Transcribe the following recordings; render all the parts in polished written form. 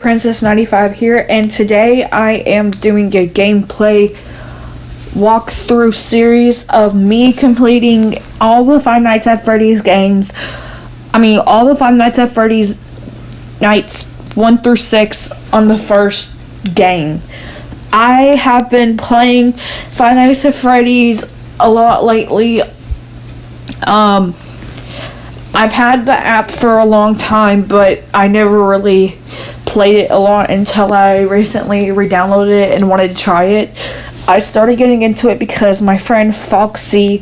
Princess 95 here, and today I am doing a gameplay walkthrough series of me completing all the Five Nights at Freddy's games. All the Five Nights at Freddy's nights 1 through 6 on the first game. I have been playing Five Nights at Freddy's a lot lately. I've had the app for a long time, but I never really played it a lot until I recently re-downloaded it and wanted to try it. I started getting into it because my friend Foxy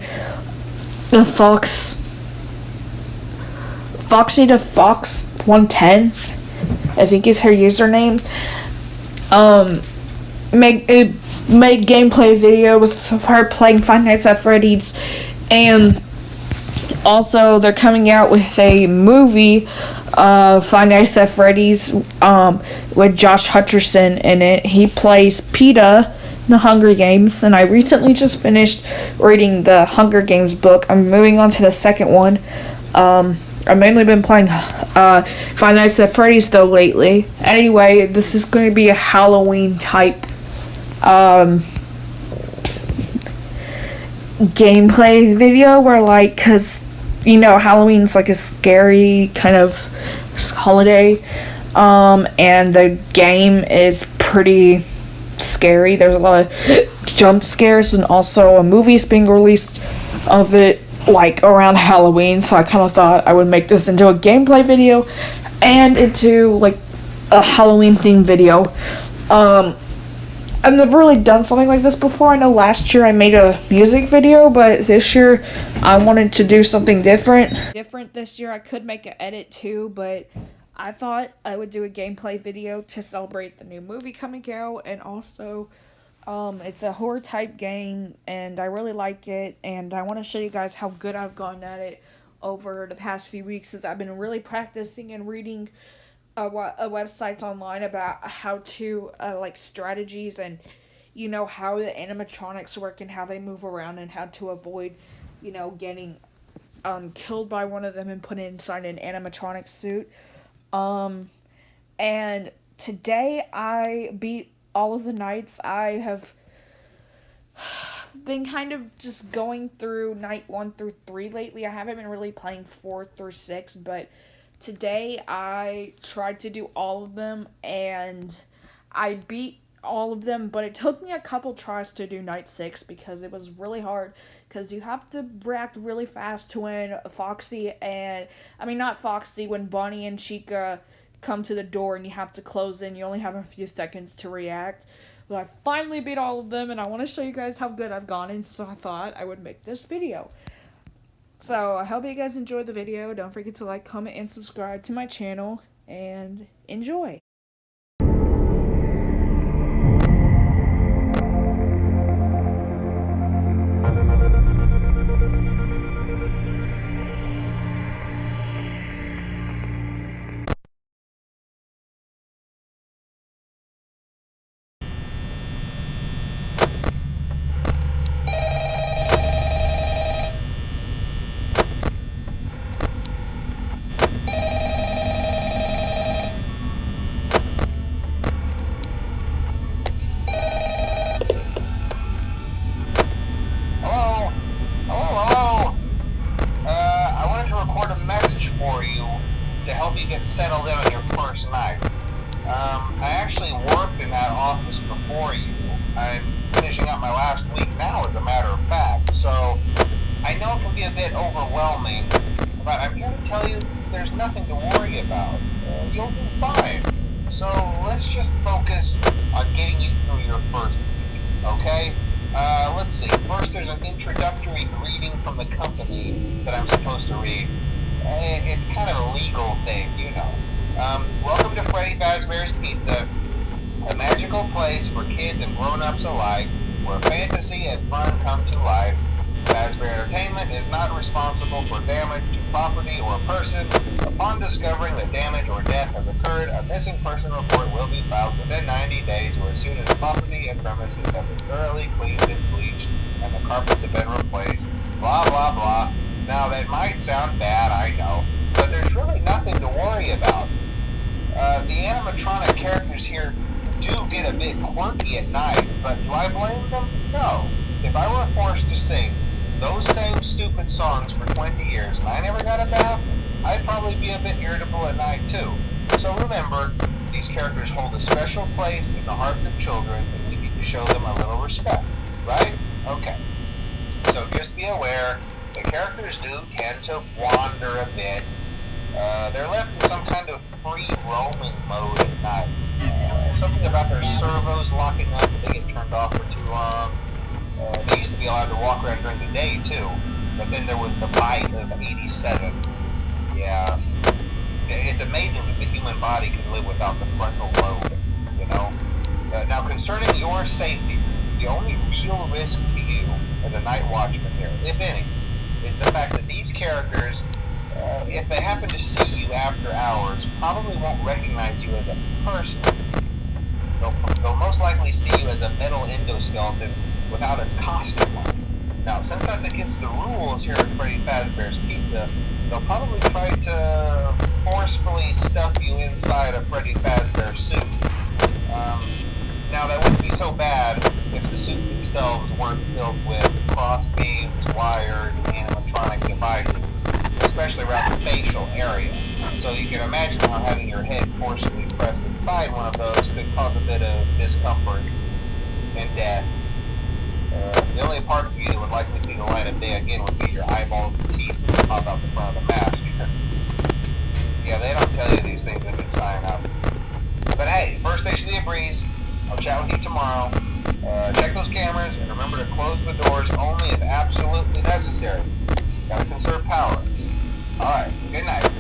the Fox 110, I think is her username, made gameplay videos of her playing Five Nights at Freddy's, and also they're coming out with a movie, Five Nights at Freddy's, with Josh Hutcherson in it. He plays PETA in the Hunger Games, and I recently just finished reading the Hunger Games book. I'm moving on to the second one. I've mainly been playing Five Nights at Freddy's though lately. Anyway, this is going to be a Halloween type gameplay video where, cause Halloween's like a scary kind of holiday, and the game is pretty scary. There's a lot of jump scares, and also a movie is being released of it around Halloween, so I kind of thought I would make this into a gameplay video and into a Halloween themed video. I've never really done something like this before. I know last year I made a music video, but this year I wanted to do something different. This year I could make an edit too, but I thought I would do a gameplay video to celebrate the new movie coming out, and also it's a horror type game and I really like it, and I want to show you guys how good I've gotten at it over the past few weeks, since I've been really practicing and reading websites online about how to strategies and how the animatronics work and how they move around and how to avoid getting killed by one of them and put inside an animatronic suit. And today I beat all of the nights. I have been kind of just going through night 1 through 3 lately. I haven't been really playing 4 through 6, but today I tried to do all of them and I beat all of them, but it took me a couple tries to do night 6 because it was really hard, because you have to react really fast to when when Bonnie and Chica come to the door and you have to close in. You only have a few seconds to react. But I finally beat all of them, and I want to show you guys how good I've gotten, so I thought I would make this video. So I hope you guys enjoyed the video. Don't forget to like, comment, and subscribe to my channel, and enjoy. To help you get settled in on your first night. I actually worked in that office before you. I'm finishing up my last week now, as a matter of fact, so I know it can be a bit overwhelming, but I'm here to tell you there's nothing to worry about. You'll do fine. So let's just focus on getting you through your first week, okay? Let's see. First, there's an introductory greeting from the company that I'm supposed to read. It's kind of a legal thing, Welcome to Freddy Fazbear's Pizza, a magical place for kids and grown-ups alike, where fantasy and fun come to life. Fazbear Entertainment is not responsible for damage to property or person. Upon discovering that damage or death has occurred, a missing person report will be filed within 90 days, or as soon as property and premises have been thoroughly cleaned and bleached, and the carpets have been replaced. Blah, blah, blah. Now, that might sound bad, I know, but there's really nothing to worry about. The animatronic characters here do get a bit quirky at night, but do I blame them? No. If I were forced to sing those same stupid songs for 20 years and I never got a bath, I'd probably be a bit irritable at night too. So remember, these characters hold a special place in the hearts of children, and we need to show them a little respect, right? Okay. So just be aware, the characters do tend to wander a bit. They're left in some kind of free roaming mode at night. Something about their servos locking up if they get turned off for too long. They used to be allowed to walk around during the day too, but then there was the bite of 87. Yeah. It's amazing that the human body can live without the frontal lobe, you know? Now, concerning your safety, the only real risk to you as a night watchman here, if any, is the fact that these characters, if they happen to see you after hours, probably won't recognize you as a person. They'll most likely see you as a metal endoskeleton without its costume on. Now, since that's against the rules here at Freddy Fazbear's Pizza, they'll probably try to forcefully stuff you inside a Freddy Fazbear suit. Now, that wouldn't be so bad if the suits themselves weren't filled with crossbeams, wires, and animatronic devices, especially around the facial area. So you can imagine how having your head forcibly pressed inside one of those could cause a bit of discomfort and death. The only parts of you that would likely see the light of day again would be your eyeballs and teeth that pop out the front of the mask. Yeah, they don't tell you these things when you sign up. But hey, first station of the breeze. I'll chat with you tomorrow. Check those cameras and remember to close the doors only if absolutely necessary. Gotta conserve power. Alright, good night.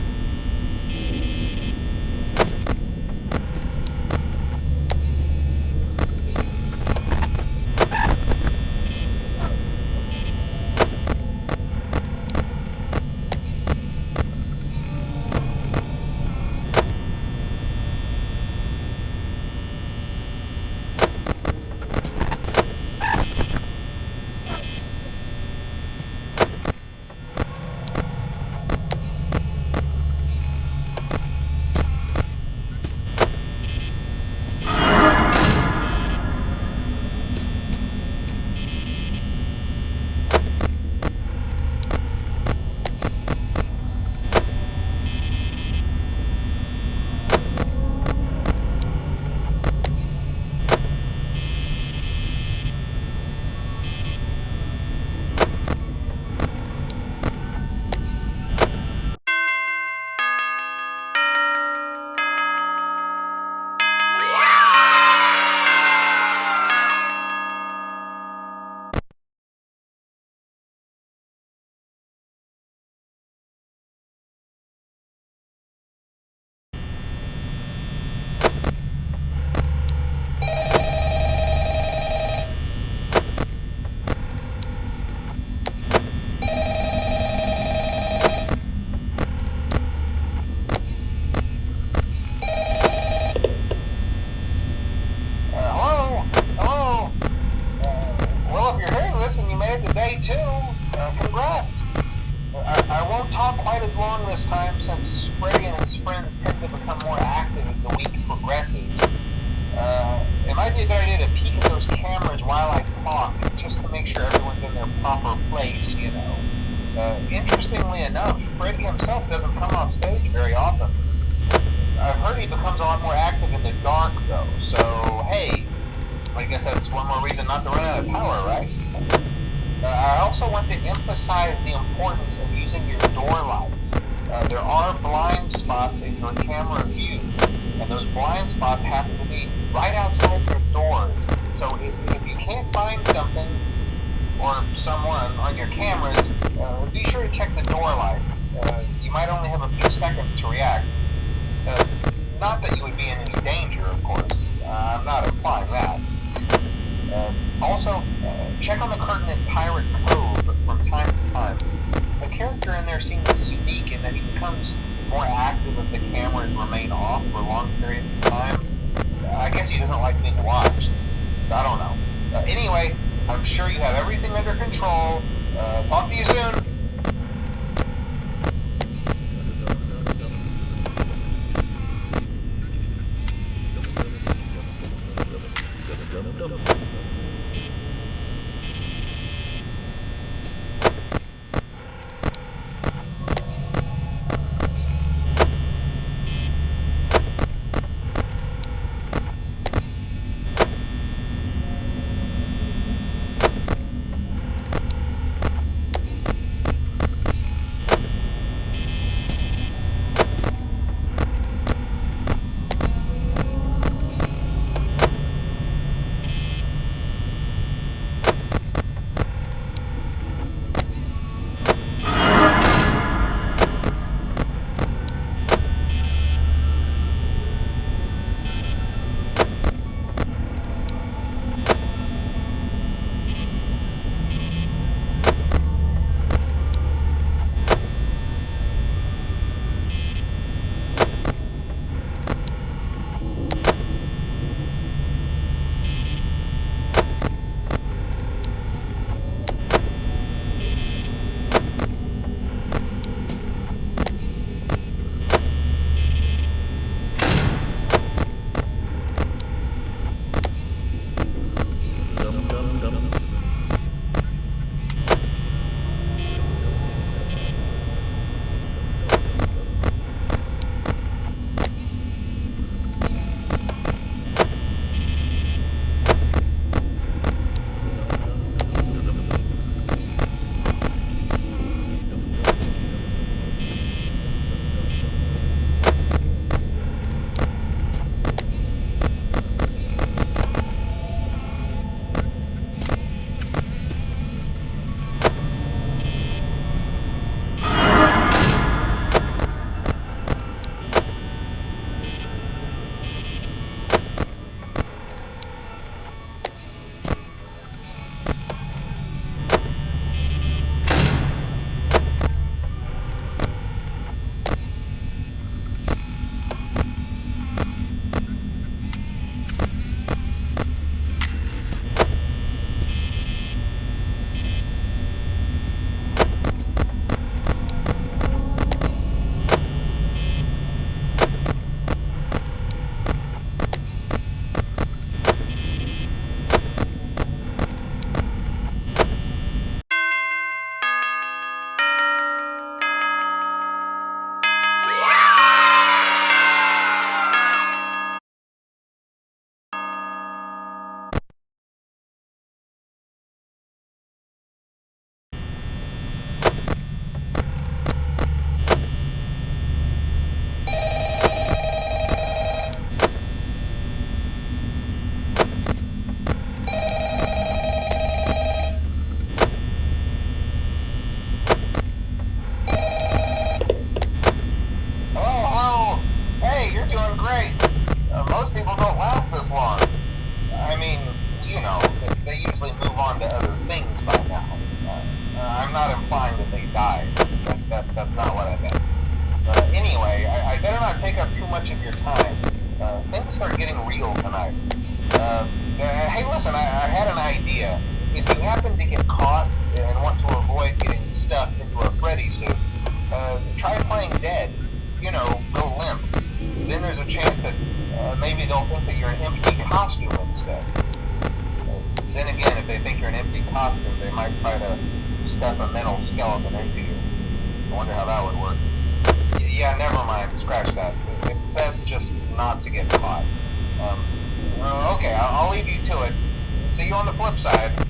Congrats! I won't talk quite as long this time since Freddy and his friends tend to become more active as the week progresses. It might be a good idea to peek at those cameras while I talk, just to make sure everyone's in their proper place, you know. Interestingly enough, Freddy himself doesn't come off stage very often. I've heard he becomes a lot more active in the dark, though, so hey, I guess that's one more reason not to run out of power, right? I also want to emphasize the importance of using your door lights. There are blind spots in your camera view, and those blind spots happen to be right outside your doors. So if you can't find something or someone on your cameras, be sure to check the door light. You might only have a few seconds to react. Not that you would be in any danger, of course. I'm not implying that. Also, check on the curtain in Pirate Cove from time to time. The character in there seems unique in that he becomes more active if the cameras remain off for long periods of time. I guess he doesn't like being watched. I don't know. Anyway, I'm sure you have everything under control. Talk to you soon. That's not what I meant. Anyway, I better not take up too much of your time. Things are getting real tonight. Hey, listen, I had an idea. If you happen to get caught and want to avoid getting stuffed into a Freddy suit, try playing dead. You know, go limp. Then there's a chance that maybe they'll think that you're an empty costume instead. Then again, if they think you're an empty costume, they might try to stuff a mental skeleton into you. I wonder how that would work. Yeah, never mind. Scratch that. It's best just not to get caught. Okay, I'll leave you to it. See you on the flip side.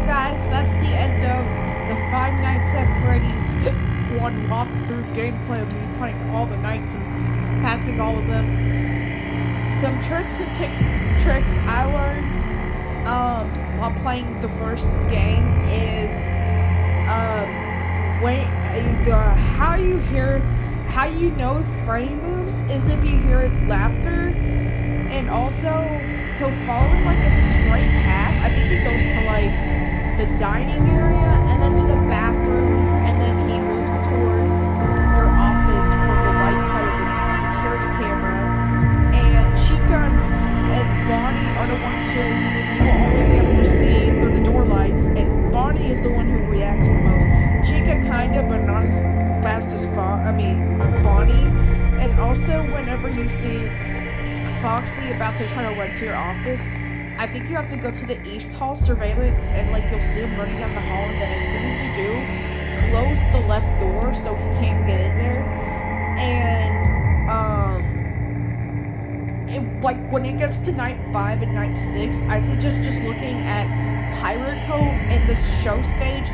guys, that's the end of the Five Nights at Freddy's 1 walkthrough gameplay of me playing all the nights and passing all of them. Some tricks and tricks I learned while playing the first game is how you know if Freddy moves is if you hear his laughter, and also he'll follow like a straight path. I think he goes to like the dining area and then to the bathrooms, and then he moves towards your office from the right side of the security camera. And Chica and Bonnie are the ones who you will only be able to see through the door lights, and Bonnie is the one who reacts the most. Chica kind of, but not as fast as Bonnie. And also, whenever you see Foxy about to try to run to your office, I think you have to go to the East Hall surveillance, and like you'll see him running down the hall, and then as soon as you do, close the left door so he can't get in there. And like when it gets to night 5 and night 6, I suggest just looking at Pirate Cove and the show stage,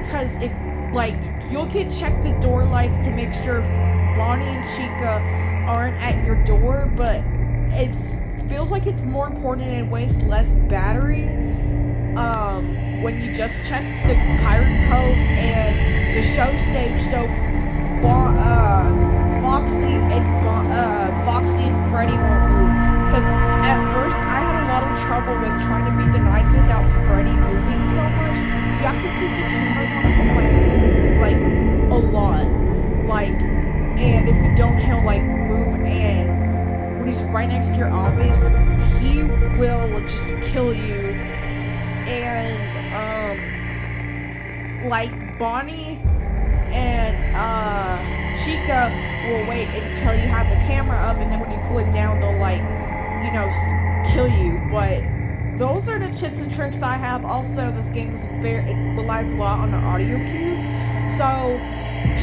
because if like you'll get check the door lights to make sure Bonnie and Chica aren't at your door, but it feels like it's more important and wastes less battery when you just check the Pirate Cove and the show stage, so Foxy and Freddy won't move. Because at first I had a lot of trouble with trying to beat the nights without Freddy moving so much. You have to keep the cameras on him like a lot, and if you don't, he'll like move, and when he's right next to your office, he will just kill you. And like Bonnie and Chica will wait until you have the camera up, and then when you pull it down, they'll like, you know, kill you. But those are the tips and tricks I have. Also, this game is it relies a lot on the audio cues, so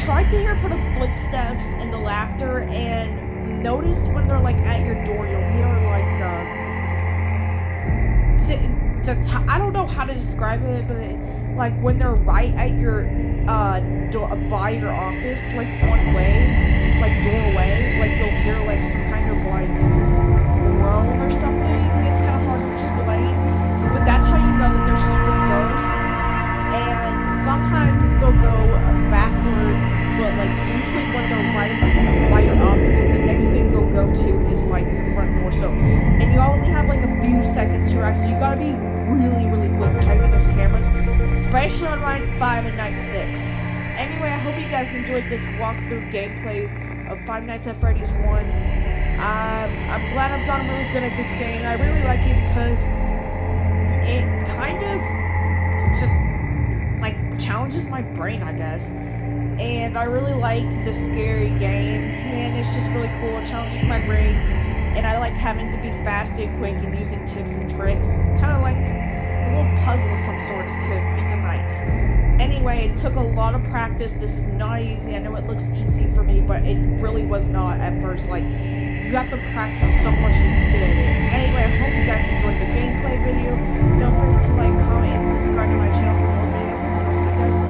try to hear for the footsteps and the laughter, and notice when they're like at your door. You'll hear like I don't know how to describe it, but like when they're right at your door by your office, like one way, like doorway, like you'll hear like some kind of like groan or something. It's kind of hard to explain, but that's how you know that they're super close. And sometimes they'll go backwards, but like usually when they're right by your office, the next thing they'll go to is like the front door. So, and you only have like a few seconds to react, so you gotta be really, really quick checking those cameras, especially on night 5 and night 6. Anyway, I hope you guys enjoyed this walkthrough gameplay of Five Nights at Freddy's 1. I'm glad I've gotten really good at this game. I really like it because it kind of just like challenges my brain, I guess. And I really like the scary game, and it's just really cool. It challenges my brain, and I like having to be fast and quick and using tips and tricks, kind of like a little puzzle of some sorts to beat the nights. Anyway, it took a lot of practice. This is not easy. I know it looks easy for me, but it really was not at first. Like, you have to practice so much to get good at it. Anyway, I hope you guys enjoyed the gameplay video. Don't forget to like, comment,